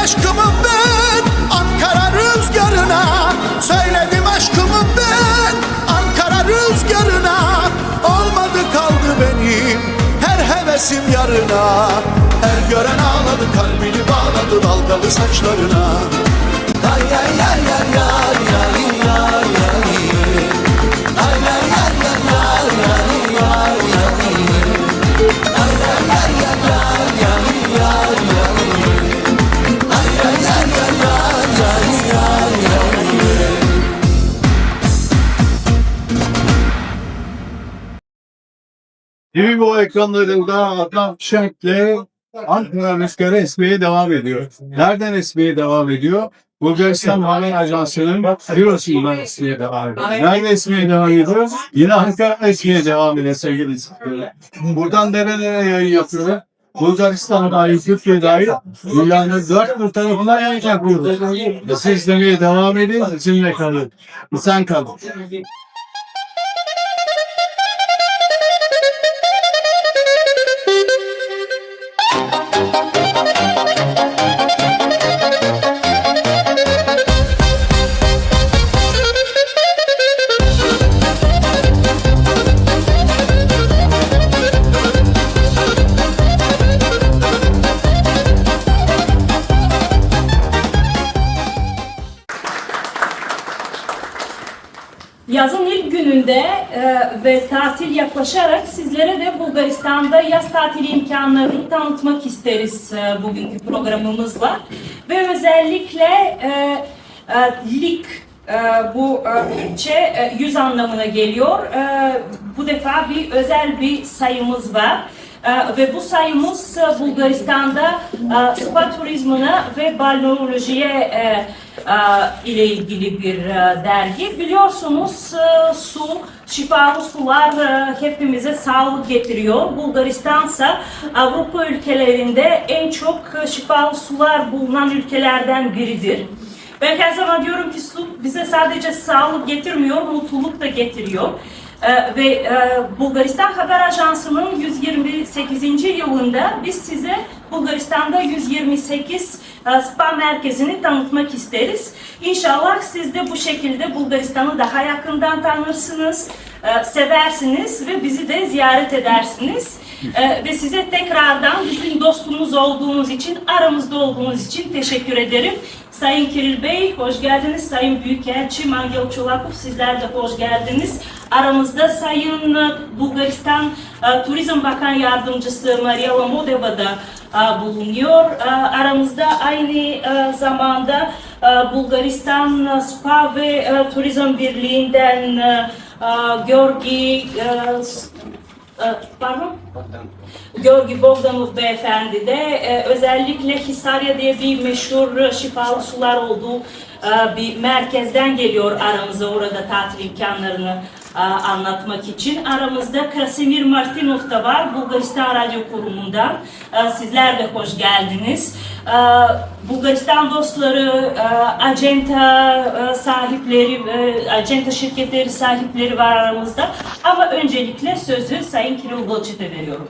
aşkımı ben Ankara rüzgarına. Söyledim aşkımı ben Ankara rüzgarına. Olmadı kaldı benim her hevesim yarına. Her gören ağladı, kalbini bağladı dalgalı saçlarına. Ay ay ay ay ay ay ay ay. Ay ay ay ay ay ay ay ay. Ay ay ay ay ay ay ay ay. Ay ay ay ay ay ay ay. TV ekranlarında Adam Şenk'le Ankara rüzgarı esmeye devam ediyor. Nereden esmeye devam ediyor? Bulgaristan Haber Ajansı'nın bürosundan esmeye devam ediyor. Nerede esmeye devam ediyor? Yine Ankara esmeye devam ediyor sevgili izleyiciler. Buradan nerelere yayın yapıyor? Bulgaristan'a dair, Türkiye'ye dair dünyanın dört bir tarafından yayın yapıyoruz. Siz izlemeye devam edin, bizimle kalın. Sen kalın. Yazın ilk gününde ve tatil yaklaşarak sizlere de Bulgaristan'da yaz tatili imkanlarını tanıtmak isteriz bugünkü programımızla. Ve özellikle lig bu Türkçe 100 anlamına geliyor. Bu defa bir özel bir sayımız var. Ve bu sayımız Bulgaristan'da spa turizmine ve balneolojiye ile ilgili bir dergi. Biliyorsunuz su, şifalı sular hepimize sağlık getiriyor. Bulgaristan ise Avrupa ülkelerinde en çok şifalı sular bulunan ülkelerden biridir. Ben her zaman diyorum ki su bize sadece sağlık getirmiyor, mutluluk da getiriyor. Ve Bulgaristan Haber Ajansı'nın 128. yılında biz size Bulgaristan'da 128 spa merkezini tanıtmak isteriz. İnşallah siz de bu şekilde Bulgaristan'ı daha yakından tanırsınız, seversiniz ve bizi de ziyaret edersiniz. Ve size tekrardan bizim dostumuz olduğunuz için, aramızda olduğunuz için teşekkür ederim. Sayın Kiril Bey, hoş geldiniz. Sayın Büyükelçi Mangel Çolakov, sizler de hoş geldiniz. Aramızda Sayın Bulgaristan Turizm Bakan Yardımcısı Maria Lamodeva da bulunuyor. Aramızda aynı zamanda Bulgaristan Spa ve Turizm Birliği'nden Georgi Bogdanov beyefendi de özellikle Hisarya diye bir meşhur şifalı sular olduğu bir merkezden geliyor aramıza, orada tatil imkanlarını anlatmak için. Aramızda Krasimir Martinov da var Bulgaristan Radyo Kurumu'ndan. Sizler de hoş geldiniz. Bulgaristan dostları, acenta sahipleri, acenta şirketleri sahipleri var aramızda. Ama öncelikle sözü Sayın Kiril Bolçit'e veriyorum.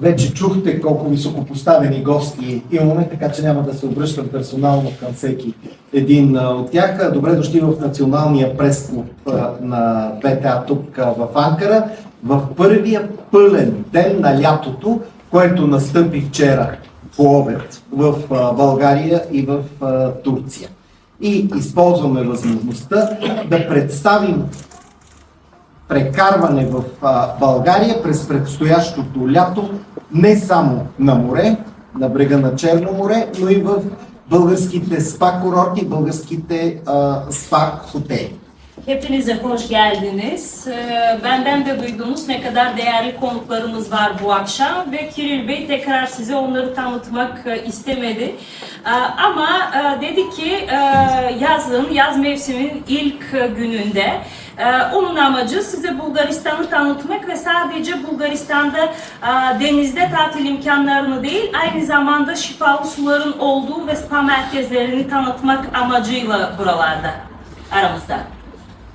Вече чухте колко високопоставени гости имаме, така че няма да се обръщам персонално към всеки един от тях. Добре дошли в Националния прес-клуб на БТА тук в Анкара, в първия пълен ден на лятото, което настъпи вчера по обед в България и в Турция. И използваме възможността да представим прекарване в България през предстоящото лято не само на море, на брега на Черно море, но и в българските спа курорти, българските спа хотели. Hepinize hoş geldiniz. Benden de duydunuz ne kadar değerli konuklarımız var bu akşam ve Kiril Bey tekrar size onları tanıtmak istemedi. Ama dedi ki yaz mevsiminin ilk gününde onun amacı size Bulgaristan'ı tanıtmak ve sadece Bulgaristan'da denizde tatil imkanlarını değil, aynı zamanda şifalı suların olduğu ve spa merkezlerini tanıtmak amacıyla buralarda aramızda.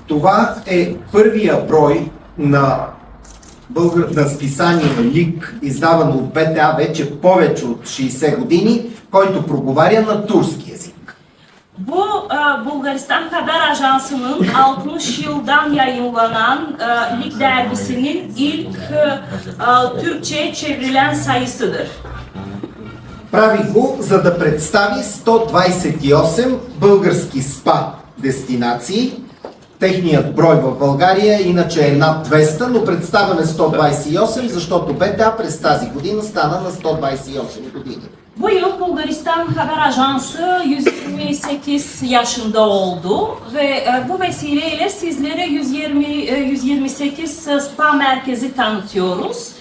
Това е първия брой на на списание ЛИК, издавано от БТА вече повече от 60 години, който проговаря на турски език. Bu Bulgaristan Haber Ajansı'nın 60 yıldan yayınlanan Lig dergisinin ilk Türkçe'ye çevrilen sayısıdır. Прави го, за да представи 128 български СПА дестинации. Техният брой в България иначе е над 200, но представяме 128, защото БТА през тази година стана на 128 години. Bu yıl Bulgaristan Haber Ajansı 128 yaşında oldu ve bu vesileyle sizlere 128 spa merkezi tanıtıyoruz.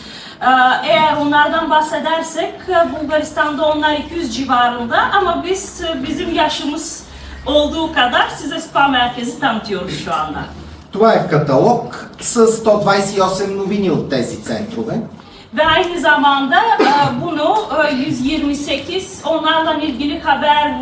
Eğer onlardan bahsedersek Bulgaristan'da onlar 200 civarında ama bizim yaşımız olduğu kadar size spa merkezi tanıtıyoruz şu anda. Това е каталог с 128 новини от тези центрове. Ve aynı zamanda bunu 128 onlarla ilgili haber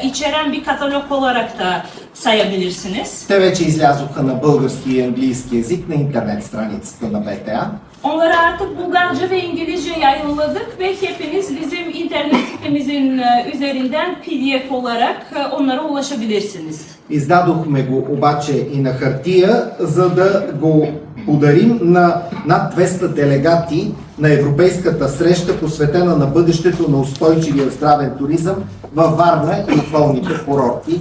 içeren bir katalog olarak da sayabilirsiniz. Те вече излязоха на български и английски език на интернет страницата на БТА. Onları artık Bulgarca ve İngilizce yayınladık ve hepiniz bizim internet sitemizin üzerinden PDF olarak onlara ulaşabilirsiniz. Издадохме го обаче и на хартия, за да го подарим на над 200 делегати на Европейската среща, посветена на бъдещето на устойчивия здравен туризъм във Варна и околните курорти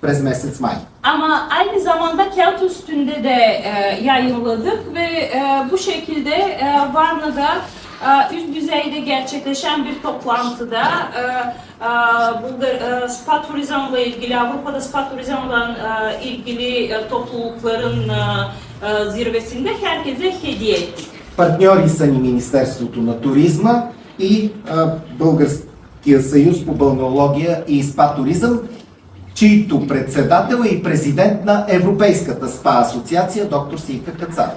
през месец май. Ama aynı zamanda kağıt üstünde de yayınladık ve bu şekilde Varna'da üst düzeyde gerçekleşen bir toplantıda spa turizmle ilgili, Avrupa'da spa turizmle ilgili toplulukların zirvesinde herkese hediye ettik. Партньори са ни Министерството на туризма и Българския съюз по балнеология и спа туризъм, чийто председател е и президент на Европейската спа асоциация доктор Сивка Кацарова.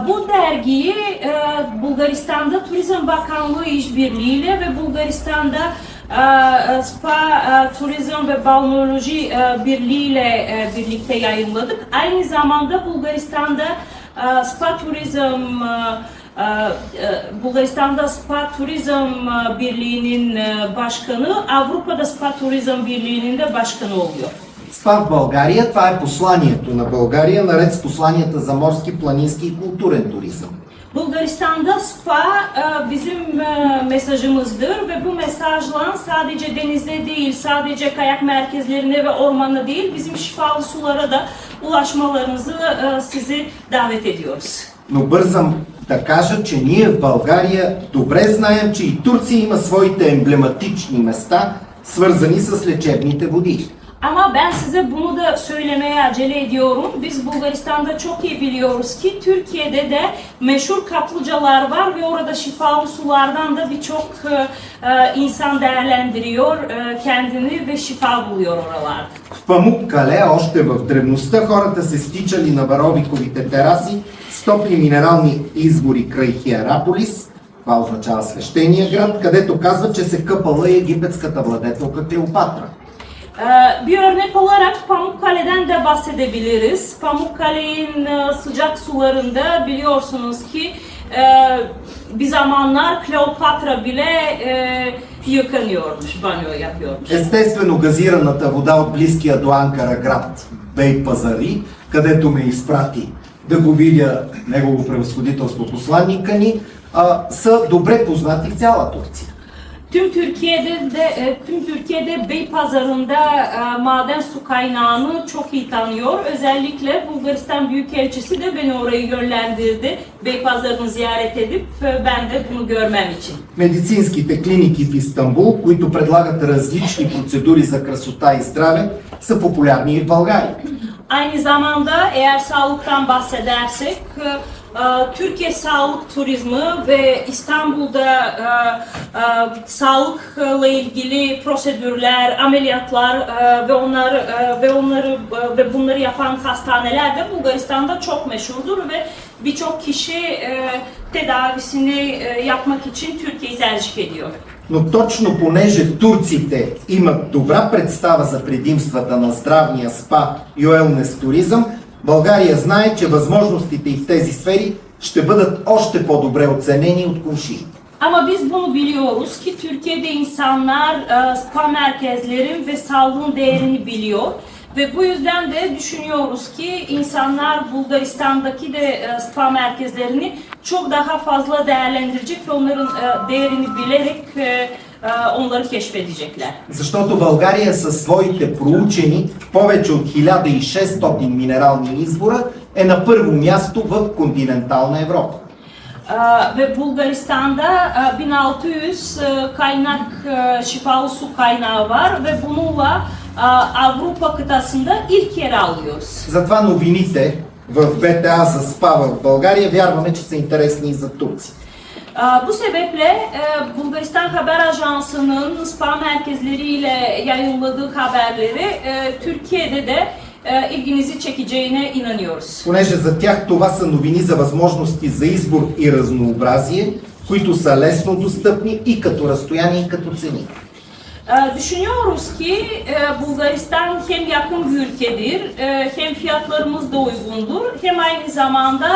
Bu dergiyi Bulgaristan'da Turizm Bakanlığı işbirliğiyle ve Bulgaristan'da Spa Turizm ve Balneoloji Birliği ile birlikte yayınladık. Aynı zamanda Bulgaristan'da Spa Turizm Birliği'nin başkanı, Avrupa'da Spa Turizm Birliği'nin de başkanı oluyor. СПА в България, това е посланието на България, наред с посланията за морски, планински и културен туризъм. Bulgaristan'da spa bizim mesajımızdır ve bu mesajla sadece denize değil, sadece kayak merkezlerine ve ormana değil, bizim şifalı sulara da ulaşmalarınızı sizi davet ediyoruz. Но бързам да кажа, че ние в България добре знаем, че и Турция има своите емблематични места, свързани с лечебните води. Ama ben size bunu da söylemeye acele ediyorum. Biz Bulgaristan'da çok iyi biliyoruz ki Türkiye'de de meşhur kaplıcalar var ve orada şifalı sulardan da birçok insan değerlendiriyor kendini ve şifa buluyor oralarda. В Памуккале, още в древността, хората се стичали на Варовиковите тераси с топли минерални извори край Хиераполис, това означава свещения град, където казва, че се къпала и египетската владетелка Клеопатра. Bir örnek olarak Pamukkale'den de bahsedebiliriz. Pamukkale'nin sıcak sularında biliyorsunuz ki bir zamanlar Kleopatra bile yıkanıyormuş, banyo yapıyormuş. Естествено, газираната вода от близкия до Анкара град Бей Пазари, където ме изпрати да го видя негово превъзходителство посланника ни, са добре познати в цяла Турция. Tüm Türkiye'de Beypazarı'nda maden su kaynağını çok iyi tanıyor. Özellikle Bulgaristan Büyükelçisi de beni oraya yönlendirdi. Beypazarı'nı ziyaret edip ben de bunu görmem için. Медицинските клиники в Истанбул, които предлагат различни процедури за красота и здраве, са популярни и в България. Aynı zamanda eğer sağlıktan bahsedersek Türkiye Sağlık Turizmi ve İstanbul'da sağlıkla ilgili prosedürler, ameliyatlar ve bunları yapan hastaneler de Bulgaristan'da çok meşhurdur ve birçok kişi tedavisini yapmak için Türkiye'yi tercih ediyor. Но точно понеже турците имат добра представа за предимствата на здравния спа и уелнес туризъм, България знае, че възможностите и в тези сфери ще бъдат още по-добре оценени от комшиите. Ama biz bunu biliyoruz ki Türkiye'de insanlar spa merkezlerin ve sağlığın değerini biliyor. Ve bu yüzden de düşünüyoruz ki insanlar Bulgaristan'daki de spa merkezlerini çok daha fazla değerlendirecek ve onların değerini bilerek onları keşfedecekler. Защото България със своите проучени повече от 1600 минерални извора е на първо място в континентална Европа. Ve Bulgaristan'da 1600 kaynak şifalı su kaynağı var ve bununla Avrupa kıtasında ilk yer alıyoruz. Затова новините в БТА за СПА в България вярваме, че са интересни и за турци. Bu sebeple Bulgaristan Haber Ajansı'nın spa merkezleriyle yayınladığı haberleri Türkiye'de de ilginizi çekeceğine inanıyoruz. Понеже за тях това са новини за възможности за избор и разнообразие, които са лесно достъпни и като разстояние, и като цени. Düşünüyoruz ki Bulgaristan hem yakın bir ülkedir, hem fiyatlarımız da uygundur, hem aynı zamanda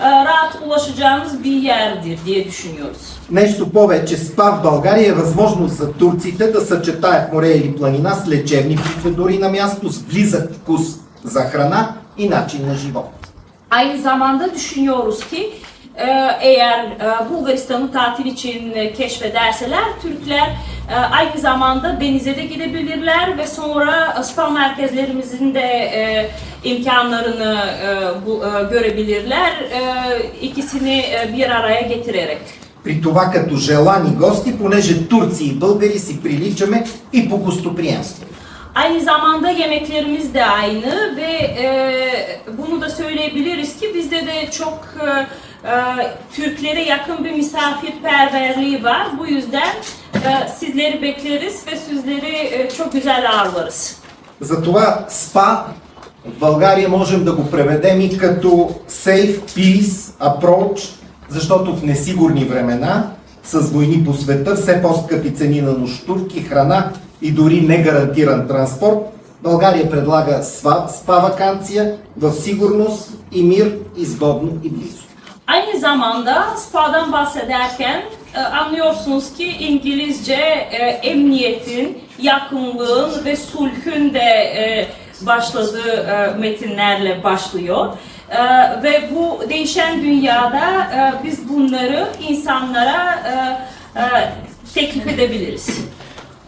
rahat ulaşacağımız bir yerdir diye düşünüyoruz. Нещо повече, СПА в България е възможност за турците да съчетаят море или планина с лечебни процедури на място, с близък вкус за храна и начин на живот. Aynı zamanda düşünüyoruz ki eğer Bulgaristan'ı tatil için keşfederseler Türkler aynı zamanda denize de gidebilirler ve sonra spa merkezlerimizin de imkanlarını görebilirler. İkisini bir araya getirerek. При това като желани гости, понеже турци и българи си приличаме и по гостоприемство. Aynı zamanda yemeklerimiz de aynı ve bunu da söyleyebiliriz ki bizde de çok Türklere yakın bir misafirperverliği var. Bu yüzden sizleri bekleriz ve sizleri çok güzel ağırlarız. Затова СПА в България можем да го преведем и като Safe Peace Approach, защото в несигурни времена с войни по света, все по-скъпи цени на нощувки, храна и дори негарантиран транспорт, България предлага спа вакансия в сигурност и мир, изгодно и близо. Aynı zamanda SPA'dan bahsederken anlıyorsunuz ki İngilizce emniyetin, yakınlığın ve sulhün de başladığı metinlerle başlıyor. Ve bu değişen dünyada biz bunları insanlara teklif edebiliriz.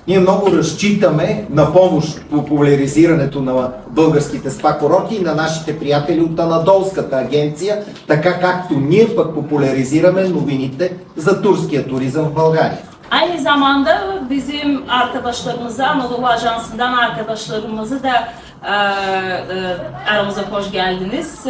Ние много разчитаме на помощ по популяризирането на българските спа курорти и на нашите приятели от Анадолската агенция, така както ние пък популяризираме новините за турския туризъм в България. Aynı zamanda bizim arkadaşlarımıza, Anadolu Ajansı'ndan arkadaşlarımızı da aramıza hoş geldiniz.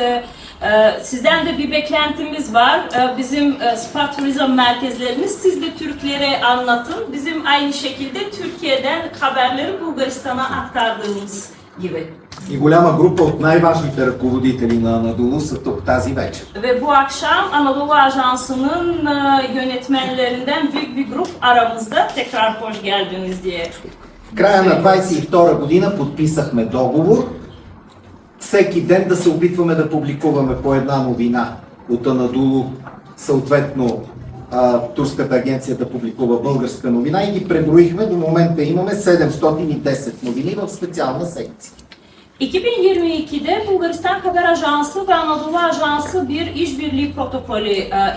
Sizden de bir beklentimiz var. Bizim spa turizm merkezlerimiz siz de Türklere anlatın. Bizim aynı şekilde Türkiye'den haberleri Bulgaristan'a aktardığımız gibi. И голяма група от най-важните ръководители на Анадолу са тук тази вечер. Ve bu akşam Anadolu Ajansı'nın yönetmenlerinden büyük bir grup aramızda. Tekrar hoş geldiniz diye. В края на 22 година подписахме договор всеки ден да се опитваме да публикуваме по една новина от Анадолу, съответно турската агенция да публикува българска новина и ги преброихме. До момента имаме 710 новини в специална секция. 2022'de Bulgaristan Haber Ajansı ve Anadolu Ajansı bir işbirliği protokolü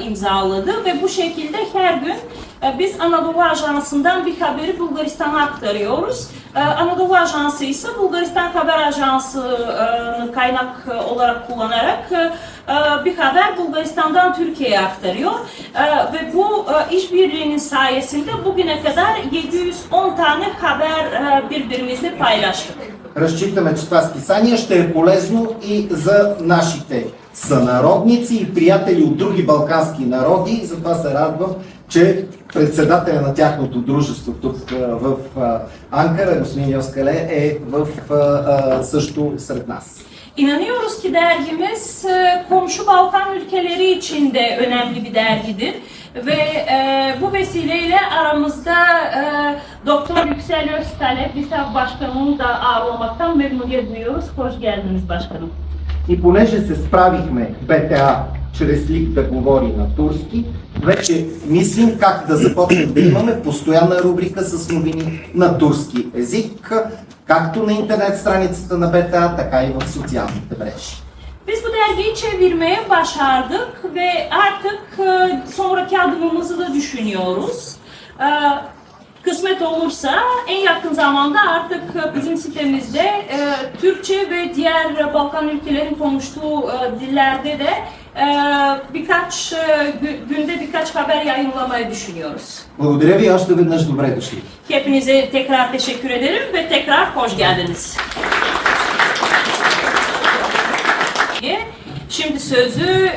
imzaladı ve bu şekilde her gün biz Anadolu Ajansı'ndan bir haberi Bulgaristan'a aktarıyoruz. Anadolu Ajansı ise Bulgaristan Haber Ajansı'nı kaynak olarak kullanarak bir haber Bulgaristan'dan Türkiye'ye aktarıyor. Ve bu işbirliğinin sayesinde bugüne kadar 710 tane haber birbirimizle paylaştık. Разчитаме, че това списание ще е полезно и за нашите сънародници и приятели от други балкански народи. И затова се радвам, че председателя на тяхното дружество тук в Анкара, господин Йоскале, е също сред нас. İnanıyoruz ki dergimiz komşu Balkan ülkeleri için de önemli bir dergidir ve bu vesileyle aramızda Doktor Yüksel Öztalep, BİSAV Başkanı'nı da ağırlamaktan memnuniyet duyuyoruz. Hoş geldiniz başkanım. И понеже се справихме БТА чрез лик да говори на турски. Вече мислим как да започнем да имаме постоянна рубрика с новини на турски език, както на интернет страницата на БТА, така и в социалните мрежи. Biz bu dergiyi çevirmeye başardık ve artık sonraki adımımızı da düşünüyoruz. Kısmet olursa en yakın zamanda artık bizim sitemizde Türkçe ve diğer Balkan ülkelerin konuştuğu dillerde de günde birkaç haber yayınlamayı düşünüyoruz. Благодаря ви и още веднъж добре дошли. Hepinize tekrar teşekkür ederim ve tekrar hoş geldiniz. Şimdi sözü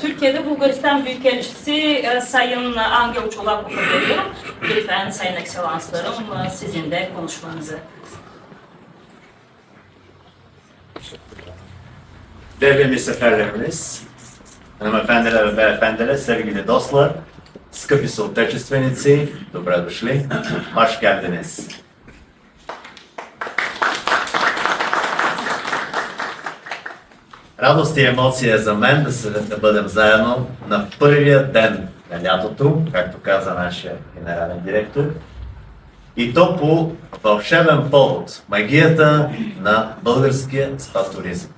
Türkiye'de Bulgaristan Büyükelçisi Sayın Angel Çolak'a veriyorum. Lütfen Sayın Ekselanslarım sizin de konuşmanızı. Değerli misafirlerimiz, hanımefendiler ve beyefendiler, sevgili dostlar, скъпи съотечественици, добре дошли, hoş geldiniz. Радост и емоция за мен да бъдем заедно на първия ден на лятото, както каза нашия генерален директор, и то по вълшебен повод, магията на българския спа туризъм.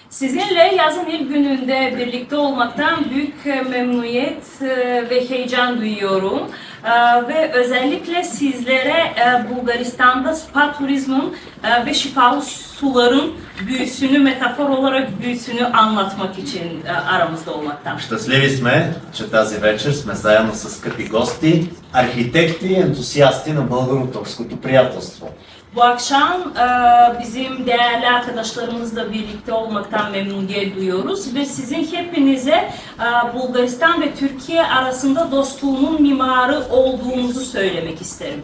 Sizinle yazın ilk gününde birlikte olmaktan büyük memnuniyet ve heyecan duyuyorum. Ve özellikle sizlere Bulgaristan'da spa turizmin ve şifalı suların büyüsünü, metafor olarak büyüsünü anlatmak için aramızda olmaktan. Щастливи сме, че тази вечер сме заедно с скъпи гости, архитекти и ентусиасти на българо-турското приятелство. Bu akşam bizim değerli arkadaşlarımızla birlikte olmaktan memnuniyet duyuyoruz ve sizin hepinize Bulgaristan ve Türkiye arasında dostluğunun mimarı olduğunuzu söylemek isterim.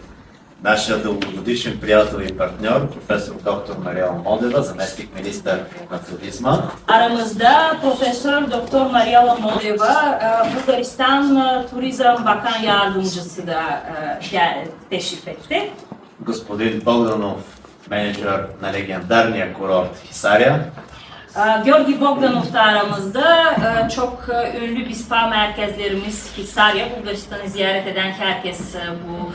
Нашия дългогодишен приятел и партньор, професор доктор Мариела Модева, заместник-министър на туризма. Aramızda Profesör Doktor Mariela Modeva, Bulgaristan Turizm Bakan Yardımcısı da teşrif etti. Господин Богданов, менеджер на легендарния курорт Хисаря. Georgi Bogdanov da aramızda. Çok ünlü bir spa merkezlerimiz Hisarya. Bulgaristan'ı ziyaret eden herkes bu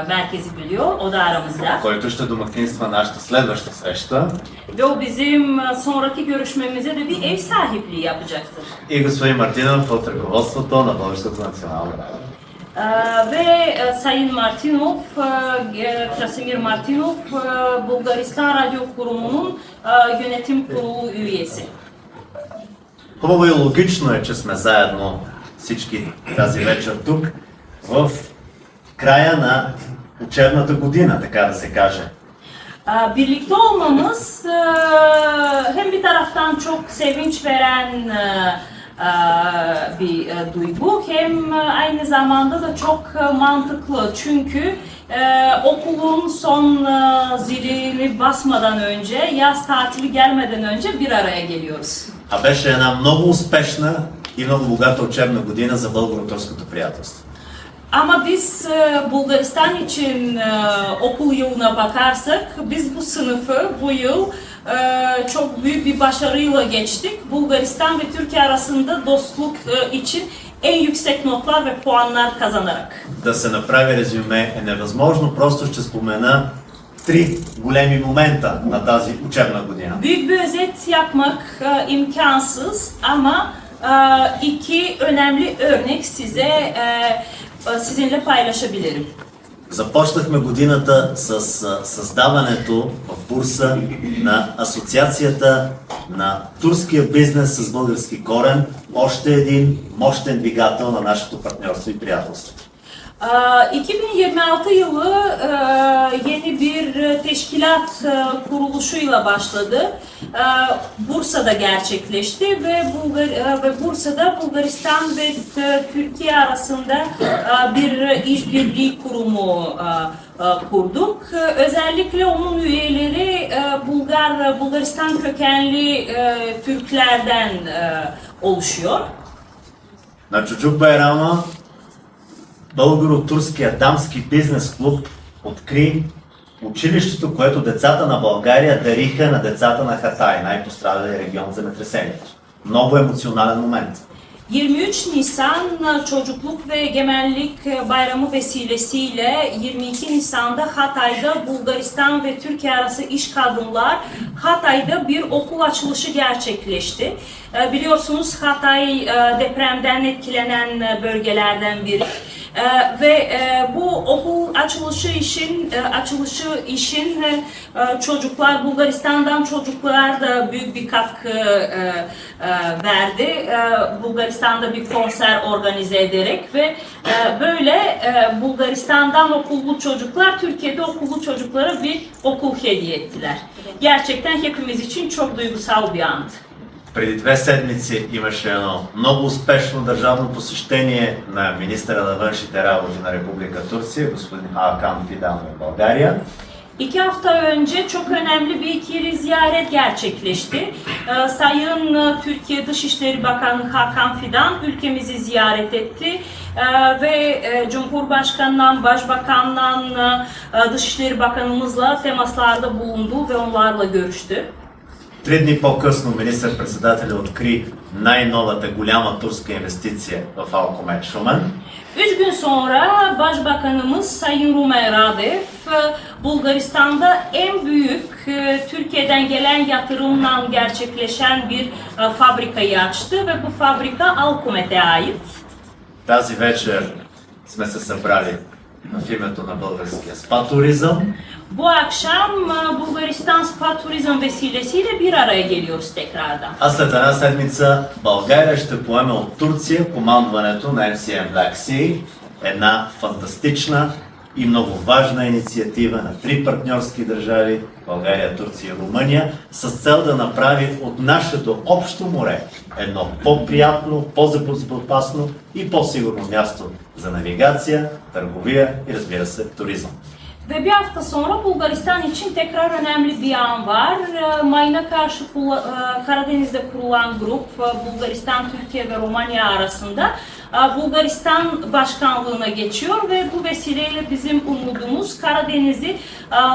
merkezi biliyor. O da aramızda. Който ще домакинства нашата следваща среща. Ve o bizim sonraki görüşmemize de bir ev sahipliği yapacaktır. И господин Мартинов от ръководството на Българското национално радио. Ve Sayın Martinov, Krasimir Martinov, Bulgaristan Radyo Kurumu'nun yönetim kurulu üyesi. Хубаво и логично е, че сме заедно всички тази вечер тук в края на учебната година, така да се каже. Birlikte olmamız hem bir taraftan çok sevinç veren bir duygu hem aynı zamanda da çok mantıklı çünkü okulun son zilini basmadan önce, yaz tatili gelmeden önce bir araya geliyoruz. А беше една много успешна и много богата учебна година за българо-турското приятелство. Ama biz Bulgaristan için okul yılına bakarsak biz bu sınıfı bu yıl çok büyük bir başarıyla geçtik. Bulgaristan ve Türkiye arasında dostluk için en yüksek notlar ve puanlar kazanarak. Да се направи резюме е невъзможно, просто ще спомена три големи момента на тази учебна година. Büyük bir özet yapmak imkansız ama iki önemli örnek sizinle paylaşabilirim. Започнахме годината с създаването в Бурса на Асоциацията на турския бизнес с български корен, още един мощен двигател на нашето партньорство и приятелство. 2026 yılı yeni bir teşkilat kuruluşuyla başladı. Bursa'da gerçekleşti ve Bursa'da Bulgaristan ve Türkiye arasında bir işbirliği kurumu kurduk. Özellikle onun üyeleri Bulgaristan kökenli Türklerden oluşuyor. На Чучук Байрама българо-турския дамски бизнес клуб откри училището, което децата на България дариха на децата на Хатай, най-пострадалия регион за земетресението. Много емоционален момент. 23 Nisan Çocukluk ve Egemenlik Bayramı vesilesiyle 22 Nisan'da Hatay'da Bulgaristan ve Türkiye arası iş kadınlar Hatay'da bir okul açılışı gerçekleşti. Biliyorsunuz Hatay depremden etkilenen bölgelerden biri. Ve bu okul açılışı işin çocuklar, Bulgaristan'dan çocuklar da büyük bir katkı verdi. Bulgaristan'da bir konser organize ederek ve böyle Bulgaristan'dan okullu çocuklar Türkiye'de okullu çocuklara bir okul hediye ettiler. Gerçekten hepimiz için çok duygusal bir andı. Преди 2 седмици имаше едно много успешно държавно посещение на министъра на външните работи на Република Турция, господин Hakan Fidan в България. 2 hafta önce çok önemli bir ikili ziyaret gerçekleşti. Sayın Türkiye Dışişleri Bakanı Hakan Fidan ülkemizi ziyaret etti ve Cumhurbaşkanı'ndan, Başbakan'dan, Dışişleri Bakanımızla temaslarda bulundu ve onlarla görüştü. 3 дни по-късно министър-председателя откри най-новата голяма турска инвестиция в Алкомет Шумен. 3 gün sonra Başbakanımız Sayın Rumen Radev Bulgaristan'da en büyük Türkiye'den gelen yatırımla gerçekleşen bir fabrikayı açtı ve bu fabrika Alcomet'e ait. Тази вечер сме се събрали в името на българския спа туризъм. Bu akşam Bulgaristan Spa Turizm vesilesiyle bir araya geliyoruz tekrardan. А след една седмица България ще поеме от Турция командването на MCM Black Sea, една фантастична и много важна инициатива на 3 партньорски държави – България, Турция и Румъния, с цел да направи от нашето общо море едно по-приятно, по-безопасно и по-сигурно място за навигация, търговия и, разбира се, туризъм. Ve bir hafta sonra Bulgaristan için tekrar önemli bir an var. Mayına karşı Karadeniz'de kurulan grup Bulgaristan, Türkiye ve Romanya arasında Bulgaristan başkanlığına geçiyor ve bu vesileyle bizim umudumuz Karadeniz'i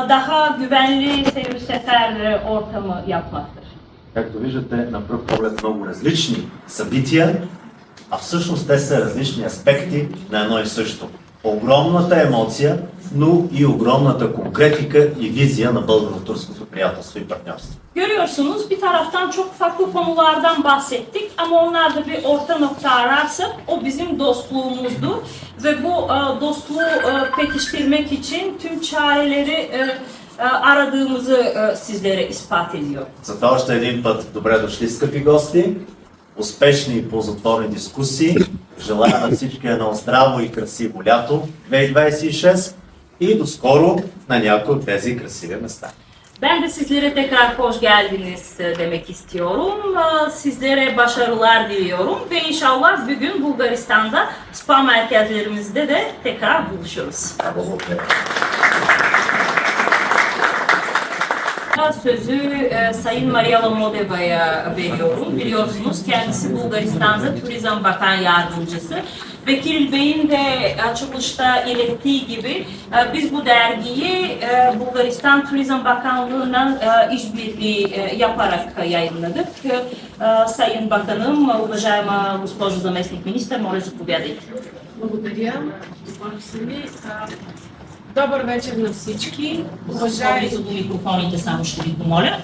daha güvenli seyir sefer ortamı yapmaktır. Както виждате, на пръв поглед много различни събития, а всъщност те са различни аспекти на едно и също. Огромната емоция, но и огромната конкретика и vizya на българо-турското приятелство и партньорство. Görüyorsunuz bir taraftan çok farklı konulardan bahsettik ama onlarda bir orta nokta ararsak o bizim dostluğumuzdu ve bu dostluğu pekiştirmek için tüm çareleri aradığımızı sizlere ispat ediyor. Затова още един път добре дошли, скъпи гости, успешни и ползотворни дискусии. Желая на всички едно здраво и красиво лято 2026 и до скоро на някои от тези красиви места. Ben de sizlere tekrar hoş geldiniz demek istiyorum. Sizlere başarılar diliyorum ve inşallah bugün Bulgaristan'da spa merkezlerimizde de tekrar buluşuruz. Благодаря. Sözü Sayın Maria Lomodeva'ya veriyorum. Biliyorsunuz kendisi Bulgaristan'da Turizm Bakan Yardımcısı. Vekil Bey'in de açılışta ilettiği gibi biz bu dergiyi Bulgaristan Turizm Bakanlığı'na işbirliği yaparak yayınladık. Sayın Bakanım, уважаема госпожо заместник-министър, моля заповядайте. Благодаря. Добър вечер на всички. Близо до микрофоните само ще ви помоля.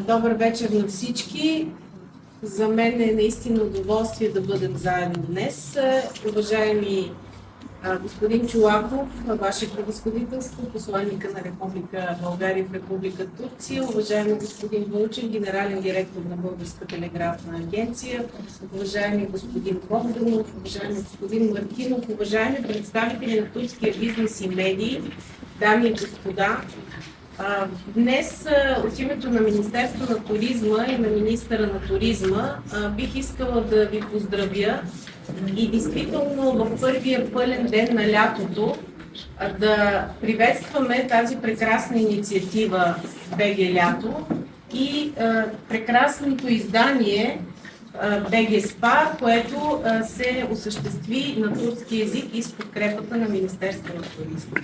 Добър вечер на всички. За мен е наистина удоволствие да бъдем заедно днес. Уважаеми господин Чолаков, Ваше превъзходителство, посланника на Република България в Република Турция, уважаеми господин Вълчев, генерален директор на Българска телеграфна агенция, уважаеми господин Богданов, уважаеми господин Мартинов, уважаеми представители на турския бизнес и медии, дами и господа. Днес от името на Министерство на туризма и на министъра на туризма бих искала да ви поздравя и действително в първия пълен ден на лятото да приветстваме тази прекрасна инициатива БГ Лято и прекрасното издание БГ СПА, което се осъществи на турски език и с подкрепата на Министерството на туризма.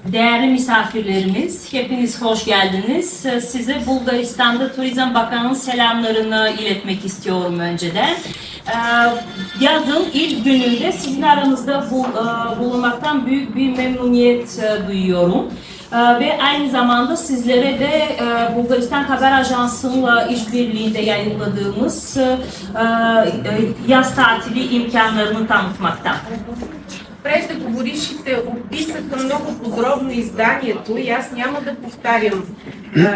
Değerli misafirlerimiz, hepiniz hoş geldiniz. Size Bulgaristan'da Turizm Bakanı'nın selamlarını iletmek istiyorum önceden. Yazın ilk gününde sizin aranızda bulunmaktan büyük bir memnuniyet duyuyorum. Ve aynı zamanda sizlere de Bulgaristan Haber Ajansı'nla işbirliğinde yayınladığımız yaz tatili imkanlarını tanıtmaktan. Преждеговорившите описаха много подробно изданието и аз няма да повтарям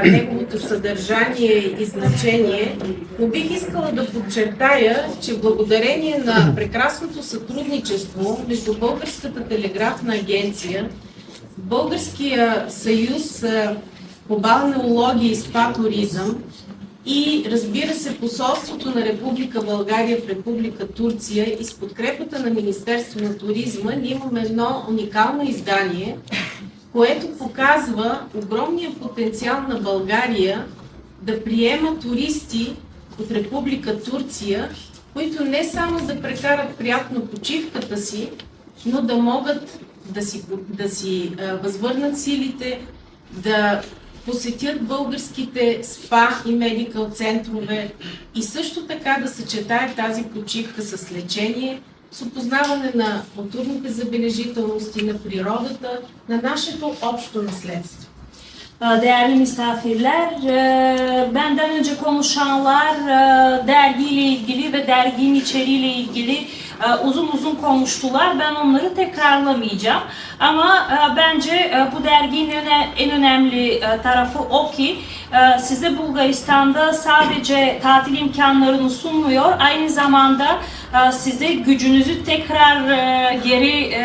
неговото съдържание и значение, но бих искала да подчертая, че благодарение на прекрасното сътрудничество между Българската телеграфна агенция, Българския съюз по балнеология и спа туризъм и разбира се посолството на Република България в Република Турция и с подкрепата на Министерство на туризма ние имаме едно уникално издание, което показва огромния потенциал на България да приема туристи от Република Турция, които не само да прекарат приятно почивката си, но да могат да си възвърнат силите, да посетят българските спа и медикал центрове и също така да съчетаят тази почивка с лечение, с опознаване на културните забележителности, на природата, на нашето общо naslедство. Değerli misafirler, benden önce konuşanlar dergiyle ilgili ve derginin içeriğiyle ilgili uzun uzun konuştular. Ben onları tekrarlamayacağım. Ama bence bu derginin en önemli tarafı o ki size Bulgaristan'da sadece tatil imkanlarını sunmuyor, aynı zamanda size gücünüzü tekrar geri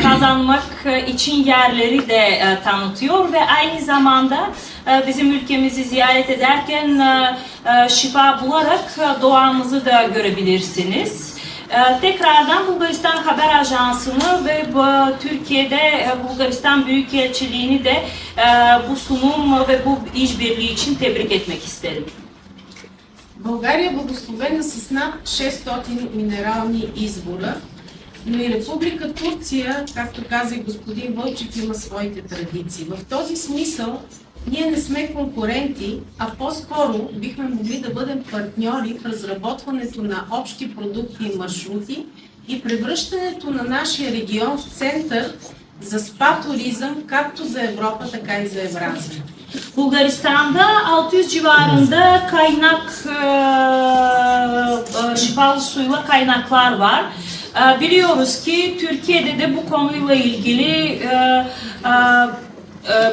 kazanmak için yerleri de tanıtıyor ve aynı zamanda bizim ülkemizi ziyaret ederken şifa bularak doğamızı da görebilirsiniz. Tekrardan Bulgaristan Haber Ajansı'nı ve Türkiye'de Bulgaristan Büyükelçiliğini de bu sunum ve bu işbirliği için tebrik etmek isterim. България е благословена с над 600 минерални извора, но и Република Турция, както каза и господин Вълчев, има своите традиции. В този смисъл ние не сме конкуренти, а по-скоро бихме могли да бъдем партньори в разработването на общи продукти и маршрути и превръщането на нашия регион в център за спа туризъм, както за Европа, така и за Евразия. Bulgaristan'da 600 civarında kaynak, şifalı suyla kaynaklar var. Biliyoruz ki Türkiye'de de bu konuyla ilgili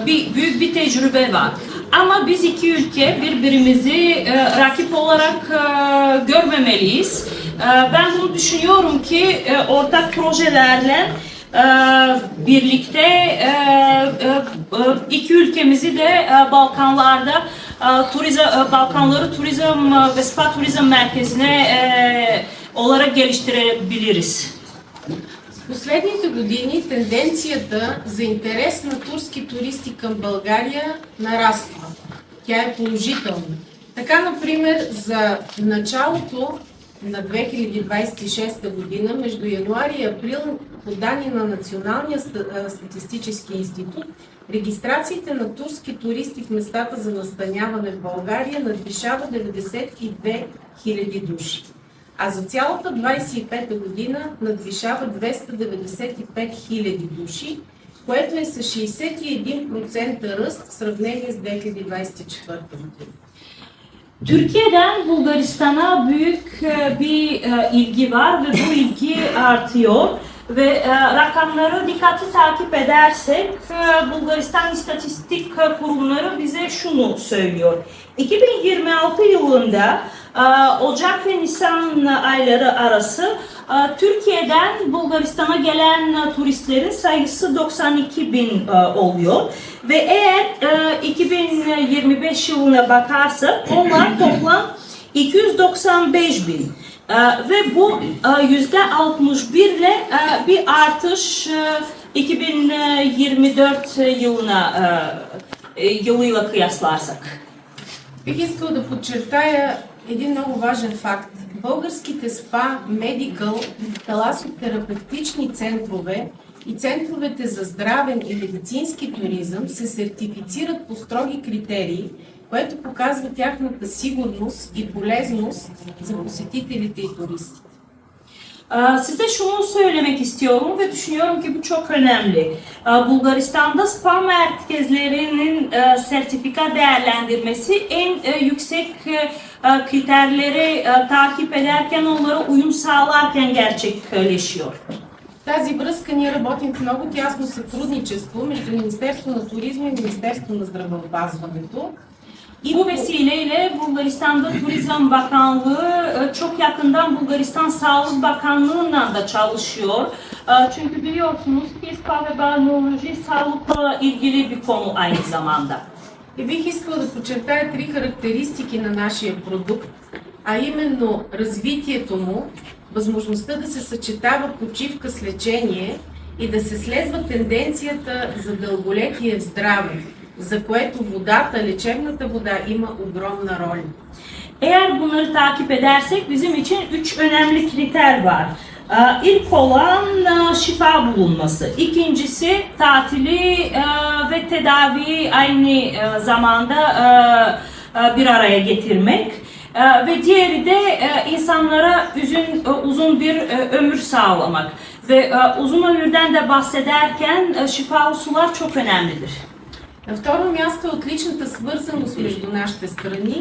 büyük bir tecrübe var. Ama biz iki ülke birbirimizi rakip olarak görmemeliyiz. Ben bunu düşünüyorum ki ortak projelerle birlikte iki ülkemizi de Balkanlarda Balkanları turizm ve spa turizm merkezine olarak geliştirebiliriz. В последните години тенденцията за интерес на турски туристи към България нараства. Тя е положителна. Така, например, за началото на 2026 година, между януари и април, по данни на Националния статистически институт, регистрациите на турски туристи в местата за настаняване в България надвишава 92 000 души. А за цялата 25-та година надвишава 295 000 души, което е с 61% rıst в сравнение с 2024 година. Türkiye'den Bulgaristan'a büyük bir ilgi var ve bu ilgi artıyor. Ve rakamları dikkatli takip edersek Bulgaristan İstatistik Kurumları bize şunu söylüyor. 2026 yılında Ocak ve Nisan ayları arası Türkiye'den Bulgaristan'a gelen turistlerin sayısı 92 bin oluyor. Ve eğer 2025 yılına bakarsak onlar toplam 295 bin. Ve bu %61 ile bir artış 2024 yılıyla kıyaslarsak. Бих искал да подчертая един много важен факт. Българските СПА, медикъл, таласотерапевтични центрове и центровете за здравен и медицински туризъм се сертифицират по строги критерии, което показва тяхната сигурност и полезност за посетителите и туристите. Size şunu söylemek istiyorum ve düşünüyorum ki bu çok önemli. Bulgaristan'da spa merkezlerinin sertifika değerlendirmesi en yüksek kriterleri takip ederken, onlara uyum sağlarken gerçekleşiyor. В тази връзка ние работим в много тясно сътрудничество между Министерство на туризма и Министерство на здравеопазването. Bu vesileyle Bulgaristan'da Turizm Bakanlığı çok yakından Bulgaristan Sağlık Bakanlığı'nla da çalışıyor. Çünkü biliyorsunuz ki spa ve balneoloji sağlıkla ilgili bir konu aynı zamanda. И бих искала да подчертая три характеристики на нашия продукт, а именно развитието му, възможността да се съчетава почивка с лечение и да се следва тенденцията за дълголетие в здраве, за което водата, lечебната вода има огромна роля. Eğer bunları takip edersek bizim için 3 önemli kriter var. İlk olan şifa bulunması, ikincisi tatili ve tedavi aynı zamanda bir araya getirmek ve diğeri de insanlara uzun bir ömür sağlamak. Ve uzun ömürden de bahsederken şifalı sular çok önemlidir. На второ място е отличната свързаност между нашите страни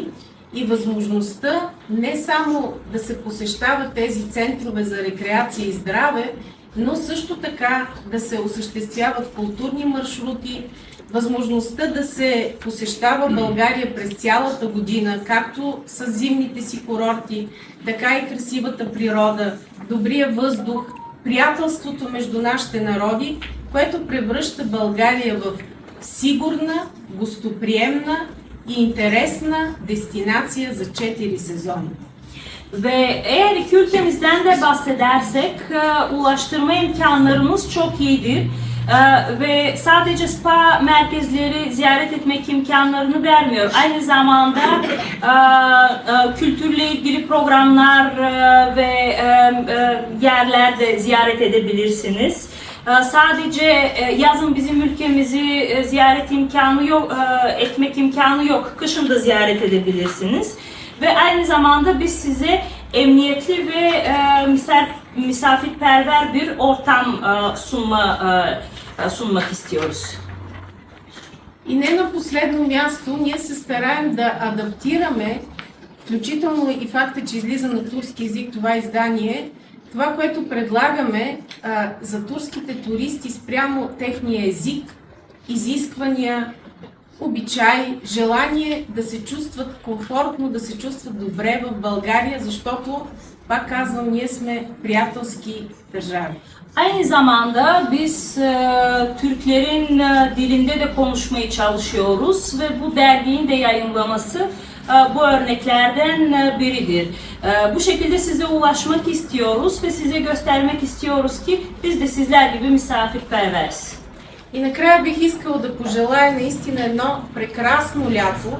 и възможността не само да се посещават тези центрове за рекреация и здраве, но също така да се осъществяват културни маршрути, възможността да се посещава България през цялата година, както с зимните си курорти, така и красивата природа, добрия въздух, приятелството между нашите народи, което превръща България в сигурна, gostopриемна и интересна destinacija za 4 sezon. Ve eğer iki ülkemizden de bahsedersek ulaştırma imkanlarımız çok iyidir. Ve sadece spa merkezleri ziyaret etmek imkanlarını vermiyor. Aynı zamanda kültürle ilgili programlar ve yerler de ziyaret edebilirsiniz. Sadece yazın bizim ülkemizi ziyaret imkanı yok, etmek imkanı yok. Kışın da ziyaret edebilirsiniz. Ve aynı zamanda biz size emniyetli ve misafirperver bir ortam sunmak istiyoruz. И не на последно място, ние се стараем да адаптираме, включително и факта, че излиза на турски език това издание, това, което предлагаме за турските туристи спрямо техния език, изисквания, обичаи, желание да се чувстват комфортно, да се чувстват добре в България, защото, pak казвам, ние сме приятелски държави. Aynı zamanda biz Türklerin dilinde de konuşmaya çalışıyoruz ve bu derginin de yayınlaması bu örneklerden biridir. Bu şekilde size ulaşmak istiyoruz ve size göstermek istiyoruz ki biz de sizler gibi misafirperveriz. И накрая бих искала да пожелая наистина едно прекрасно лято,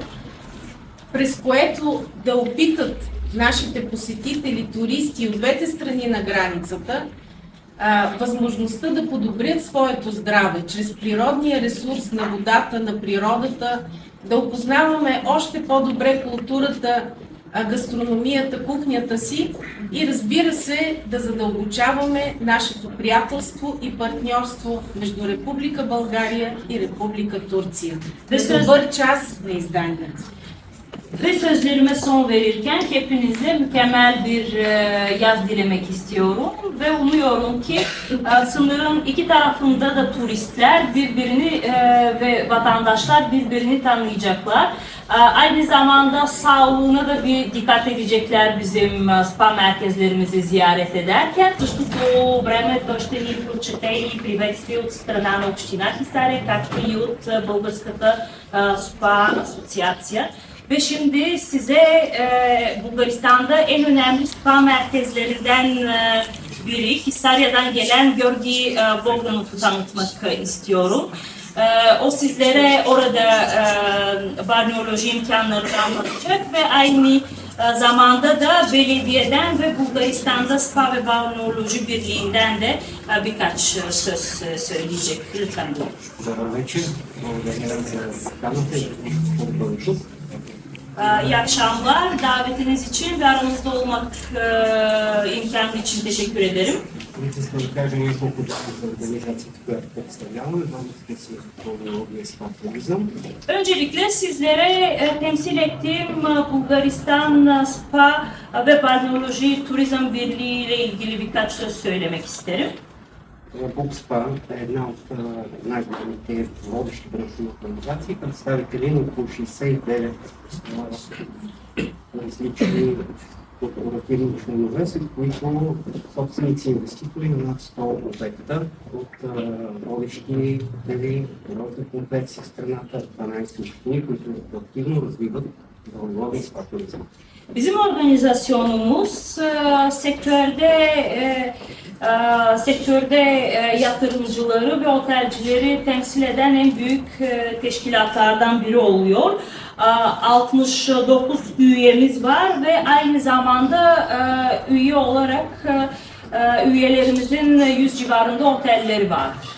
през което да опитат нашите посетители, туристи от двете страни на границата възможността да подобрят своето здраве чрез природния ресурс на водата, на природата, да опознаваме още по-добре културата, гастрономията, кухнята си и разбира се да задълбочаваме нашето приятелство и партньорство между Република България и Република Турция. Добър час на изданието! Ve sözlerime son verirken hepinize mükemmel bir yaz dilemek istiyorum ve umuyorum ki sınırın iki tarafında da turistler birbirini ve vatandaşlar birbirini tanıyacaklar. Aynı zamanda sağlığına da bir dikkat edecekler bizim spa merkezlerimizi ziyaret ederken. Същото време той ще ни прочете и приветствие от страна на община Хисаря, както и от Българската спа асоциация. Ve şimdi size Bulgaristan'da en önemli spa merkezlerinden biri, Hisarya'dan gelen Georgi Bogdanov'u tanıtmak istiyorum. O sizlere orada balneoloji imkanlarını anlatacak ve aynı zamanda da belediyeden ve Bulgaristan'da Spa ve Balneoloji Birliği'nden de birkaç söz söyleyecek. Lütfen buyurun. Добър вечер. Благодаря за поканата и за тук. İyi akşamlar. Davetiniz için ve aramızda olmak imkanı için teşekkür ederim. Бих искал да кажа няколко думи за организацията, която представляваме. Българския съюз по балнеология и спа туризъм. Öncelikle sizlere temsil ettiğim Bulgaristan Spa ve Balneoloji Turizm Birliği ile ilgili birkaç söz söylemek isterim. БУКСПА е една от най-големите водещи браншови организации, представители на около 69 различни корпоративни членове, с които собственици инвеститори на над 100 обекта от водещи хотели, курортни комплекси в страната, 12 общини, които активно развиват балнеология и спа туризъм. Bizim organizasyonumuz sektörde yatırımcıları ve otelcileri temsil eden en büyük teşkilatlardan biri oluyor. 69 üyemiz var ve aynı zamanda üye olarak üyelerimizin 100 civarında otelleri vardır.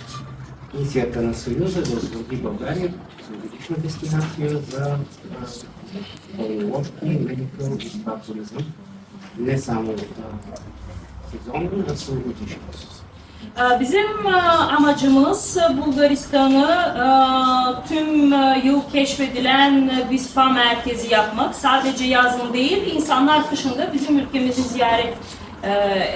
Мисията на Съюза е да утвърди България като годишна дестинация за балнеоложки, медикал и спа туризъм. Не само сезонно, а целогодишно. Bizim amacımız Bulgaristan'ı tüm yıl keşfedilen bir spa merkezi yapmak. Sadece yazın değil, insanlar kışında bizim ülkemizi ziyaret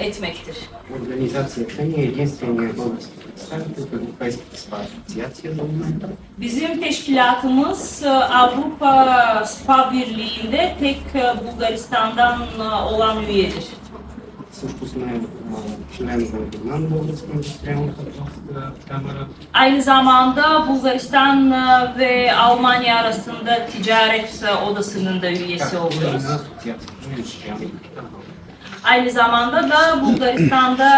etmektir. Организацията ни е единствения български представител в Европейската спа асоциация за момента. Bizim teşkilatımız Avrupa Spa Birliği'nde tek Bulgaristan'dan olan üyedir. Също сме членове на Българска индустриална търговска камера. Aynı zamanda Bulgaristan ve Almanya arasında ticaret odasının da üyesi както и oluyoruz. на Асоциацията на индустриалния търговия. Aynı zamanda da Bulgaristan'da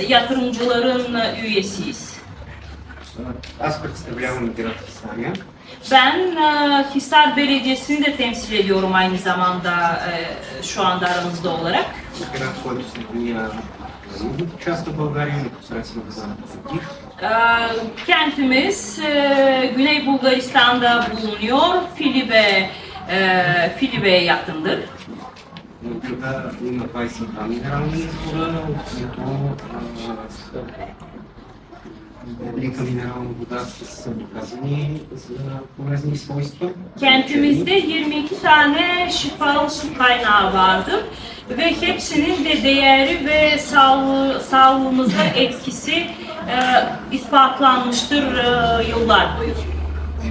yatırımcıların üyesiyiz. Аз представлявам град Хисаря. Ben Hisar Belediyesi'ni de temsil ediyorum aynı zamanda şu anda aramızda olarak. Град, който се намира в южната част на България, непосредствено за Пловдив. Kentimiz Güney Bulgaristan'da bulunuyor. Filibe'ye yakındır. В града има 22 минерални извора, от които лика минерална вода са доказани за полезни свойства. Kentimizde 22 tane şifalı su kaynağı vardır ve hepsinin de değeri ve sağlığımıza etkisi ispatlanmıştır yıllar boyu.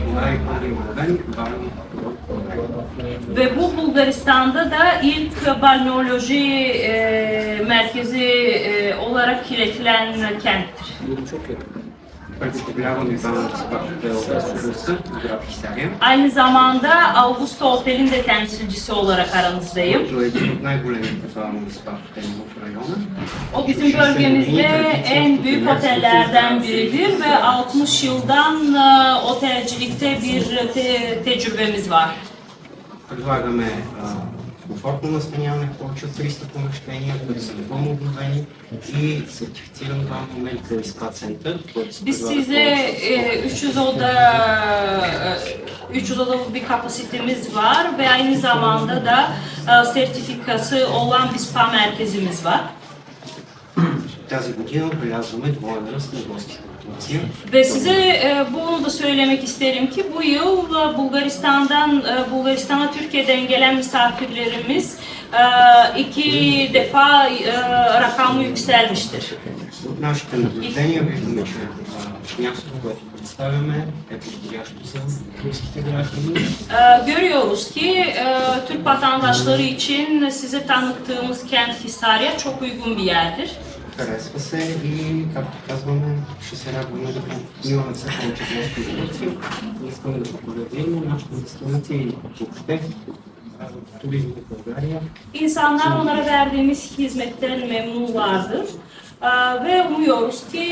Това е първият обявен балнеолог в България. Ve bu Bulgaristan'da da ilk balneoloji merkezi olarak kirletilen kenttir. Представляваме балнеолог спа хотел Augusta в град Хисаря, Aynı zamanda Augusta Otel'in de temsilcisi olarak aranızdayım. който е един от най-големите балнеолог спа хотели в района. O bizim bölgemizde en büyük otellerden biridir ve 60 yıldan otelcilikte bir tecrübemiz var. Предлагаме комфортно настаняване в повече от 300 помещения, които са напълно обновени и сертифициран Balneological Medical и Spa център, който се Biz предлага size 300 odalı bir kapasitemiz var ve aynı zamanda da sertifikası olan bir spa merkezimiz var. Тази година отбелязваме двоен ръст на гостите от Турция. Ve size bunu da söylemek isterim ki bu yıl Bulgaristan'a Türkiye'den gelen misafirlerimiz 2 defa rakamı yükselmiştir. От нашите наблюдения виждаме, че мястото, което представяме, е подходящо за турските граждани. Görüyoruz ki Türk vatandaşları için size tanıttığımız kent Hisarya çok uygun bir yerdir. Харесва се и, както казваме, ще се радваме да имаме все повече гости за Турция. Искаме да популяризираме нашата дестинация и въобще туризма в България. İnsanlar onlara verdiğimiz hizmetten memnunlardır. Ve umuyoruz ki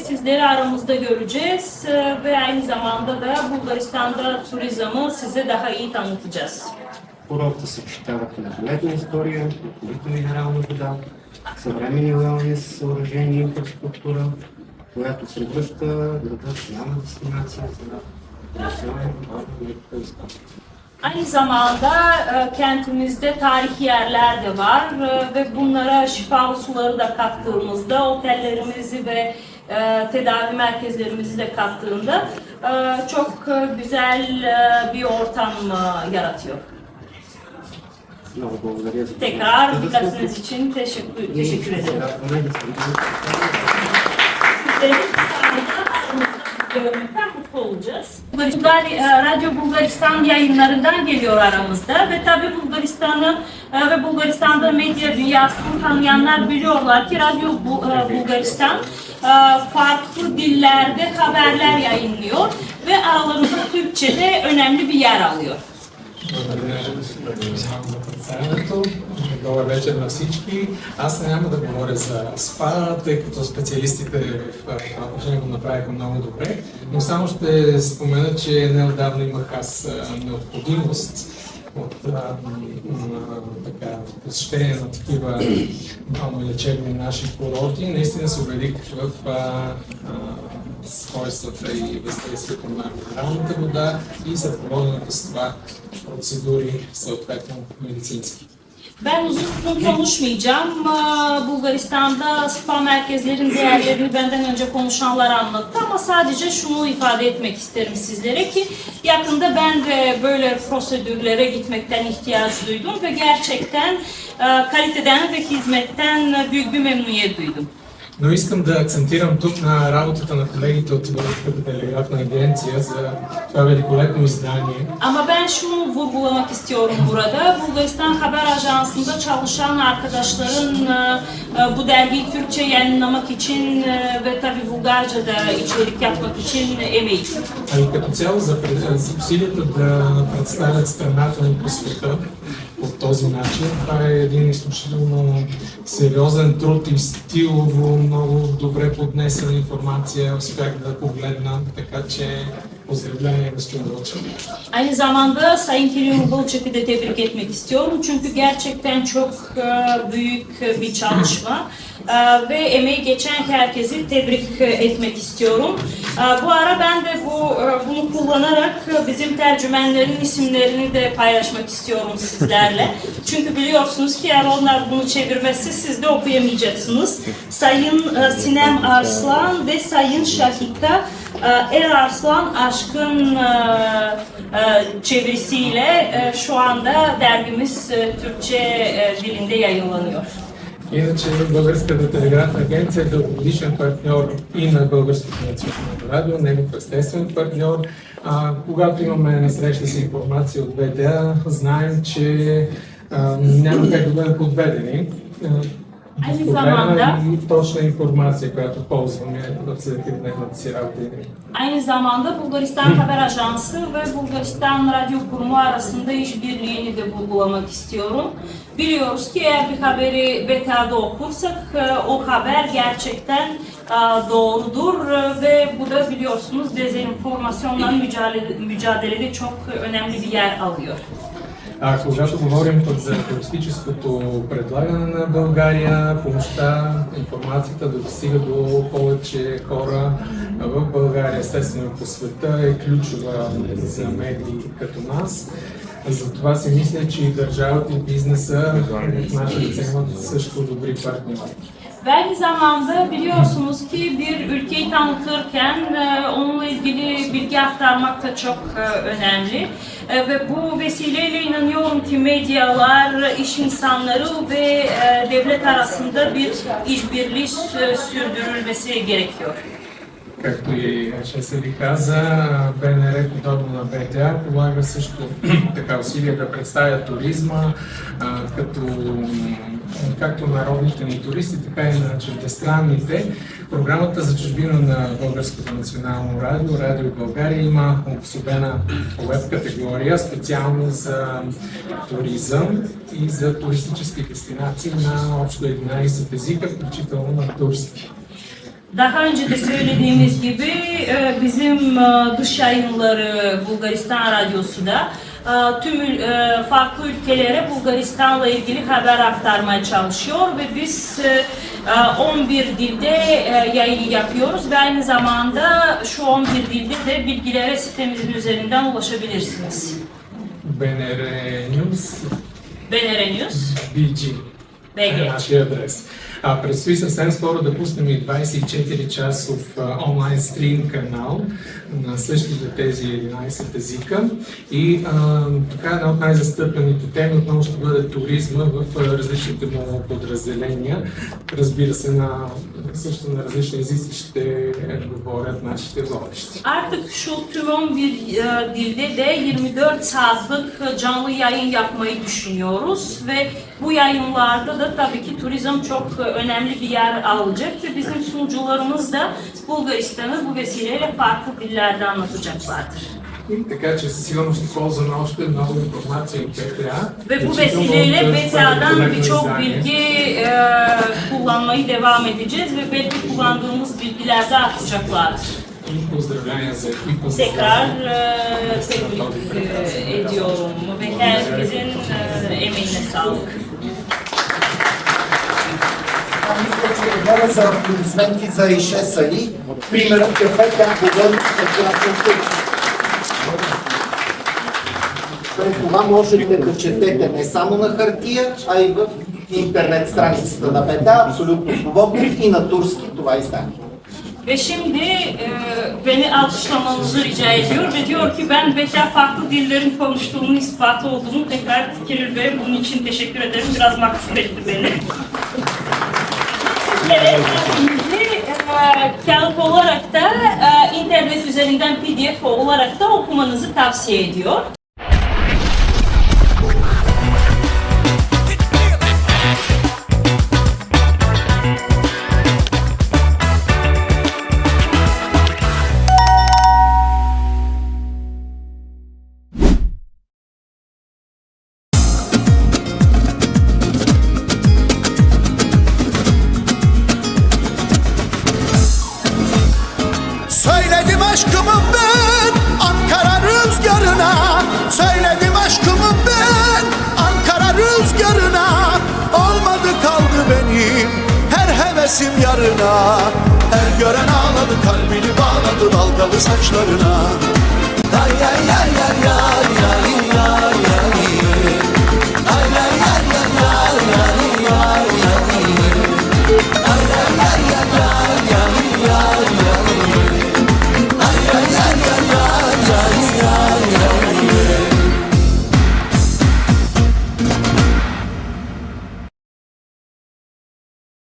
sizleri aramızda göreceğiz ve aynı zamanda da Bulgaristan'da turizmi size daha iyi tanıtacağız. Курорта съчетава хилядолетна история, упорита минерална вода, съвременни уелнес съоръжения и инфраструктура, която превръща града в голяма дестинация за национален и изкуство. Aynı zamanda kentimizde tarihi yerler de var ve bunlara şifalı suları da kattığımızda, otellerimizi ve tedavi merkezlerimizi de kattığında çok güzel bir ortam yaratıyor. Много благодаря за Tekrar dikkatiniz için teşekkür ederim. Sizleri görmekten mutlu olacağız. Radyo Bulgaristan yayınlarından geliyor aramızda ve tabii Bulgaristan'ı ve Bulgaristan'da medya dünyasını tanıyanlar biliyorlar ki Radyo Bulgaristan farklı dillerde haberler yayınlıyor ve aralarında Türkçe'de önemli bir yer alıyor. Председателството. Добър вечер на всички. Аз няма да говоря за СПА, тъй като специалистите в това отношение го направиха много добре, но само ще спомена, че неотдавна имах аз необходимост от посещение на такива балнеолечебни наши курорти. Наистина се убедих в свойствата и въздействието на минералната вода и съпроводените с това процедури, съответно медицински. Ben uzun konuşmayacağım. Bulgaristan'da spa merkezlerin değerlerini benden önce konuşanlar anlattı ama sadece şunu ifade etmek isterim sizlere ki yakında ben de böyle prosedürlere gitmekten ihtiyaç duydum ve gerçekten kaliteden ve hizmetten büyük bir memnuniyet duydum. Но искам да акцентирам тук на работата на колегите от Българската телеграфна агенция за това великолепно издание. Ama ben şunu vurgulamak istiyorum burada. Bulgaristan Haber Ajansı'nda çalışan arkadaşların bu dergiyi Türkçe yayınlamak için ve tabii Bulgarca'da içerik yapmak için emeği. Ами като цяло за усилията да представят страната ни по света по този начин. Това е един изключително сериозен труд и стилово, много добре поднесена информация. Успях да погледна, така че pozdravljanje gospodin Vlčev. Aynı zamanda Sayın Kirin Vlčev'i de tebrik etmek istiyorum. Çünkü gerçekten çok büyük bir çalışma ve emeği geçen herkesi tebrik etmek istiyorum. Bu ara ben de bunu kullanarak bizim tercümenlerin isimlerini de paylaşmak istiyorum sizlerle. Çünkü biliyorsunuz ki eğer onlar bunu çevirmezse siz de okuyamayacaksınız. Sayın Sinem Arslan ve Sayın Şahika Arslan Aşkın çevirisiyle şu anda dergimiz Türkçe dilinde yayınlanıyor. Иначе Българската телеграфна агенция е дългогодишен партньор и на Българското национално радио, негов естествен партньор. Когато имаме насреща си информация от БТА, знаем, че няма как да бъдем подведени. Aynı zamanda и точна информация, която ползваме в селективната си работа. Aynı zamanda Bulgaristan Haber Ajansı ve Bulgaristan Radyo Kurumu arasında işbirliğini de vurgulamak istiyorum. Biliyoruz ki eğer bir haberi BTA'da okursak o haber gerçekten doğrudur ve bu da biliyorsunuz dezenformasyonla mücadelede çok önemli bir yer alıyor. Когато говорим пък за туристическото предлагане на България, помощта, информацията да достига до повече хора в България, естествено по света, е ключова за медии като нас. Затова си мисля, че и държавата и бизнеса в нашата тема също добри партньори. Ve aynı zamanda biliyorsunuz ki bir ülkeyi tanıtırken onunla ilgili bilgi aktarmak da çok önemli. Ve bu vesileyle inanıyorum ki medyalar, iş insanları ve devlet arasında bir işbirliği sürdürülmesi gerekiyor. Както и ще ви каза, БНР, подобно на БТА, полага също така усилия да представя туризма, както народните ни туристи, така и на чуждестранните. Програмата за чужбина на Българското национално радио, Радио България, има обособена веб категория специално за туризъм и за туристически дестинации на общо 11 езика, включително на турски. Daha önce de söylediğimiz gibi bizim dış yayınları Bulgaristan Radyosu da tüm farklı ülkelere Bulgaristan'la ilgili haber aktarmaya çalışıyor ve biz 11 dilde yayın yapıyoruz ve aynı zamanda şu 11 dilde de bilgilere sitemizin üzerinden ulaşabilirsiniz. BNR News, BNR News, BG. BG. Нашия адрес. Предстои съвсем скоро да пуснем и 24 часов онлайн стрим канал на същите тези 11 езика. И така една от най-застъпените теми отново ще бъде туризма в различните му подразделения. Разбира се, също на различни езици ще говорят нашите водещи. Artık şu tüm 11 dilde de 24 saatlik canlı yayın yapmayı düşünüyoruz ve bu yayınlarda da tabii ki turizm çok önemli bir yer alacak ve bizim sunucularımız da Bulgaristan'ı bu vesileyle farklı dillerde anlatacaklardır. Така че със сигурност ще ползваме още много информация от БТА. Ve bu vesileyle BTA'dan birçok bilgi kullanmayı devam edeceğiz ve belki kullandığımız bilgiler de artacaklardır. И поздравления за екипа. Tekrar tebrik ediyorum ve herkesin emeğine sağlık. Мисля, че време за аплодисменти за Ишесали. Примерът кафе бях говорил това можете да четете не само на хартия, а и в интернет страницата на БТА, абсолютно свободно и на турски това издание. Ve şimdi beni alkışlamanızı rica ediyor ve diyor ki ben BTA farklı dillerin konuştuğunun ispatı olduğunu tekrar Kiril Bey bunun için teşekkür ederim. Biraz mahcup etti beni. Evet, bizi kağıt olarak da internet üzerinden PDF olarak da okumanızı tavsiye ediyor. Söyledim aşkımı ben Ankara rüzgarına, söyledim aşkımı ben Ankara rüzgarına. Olmadı kaldı benim her hevesim yarına. Her gören ağladı, kalbini bağladı dalgalı saçlarına. Ay ay ay ay ay ay.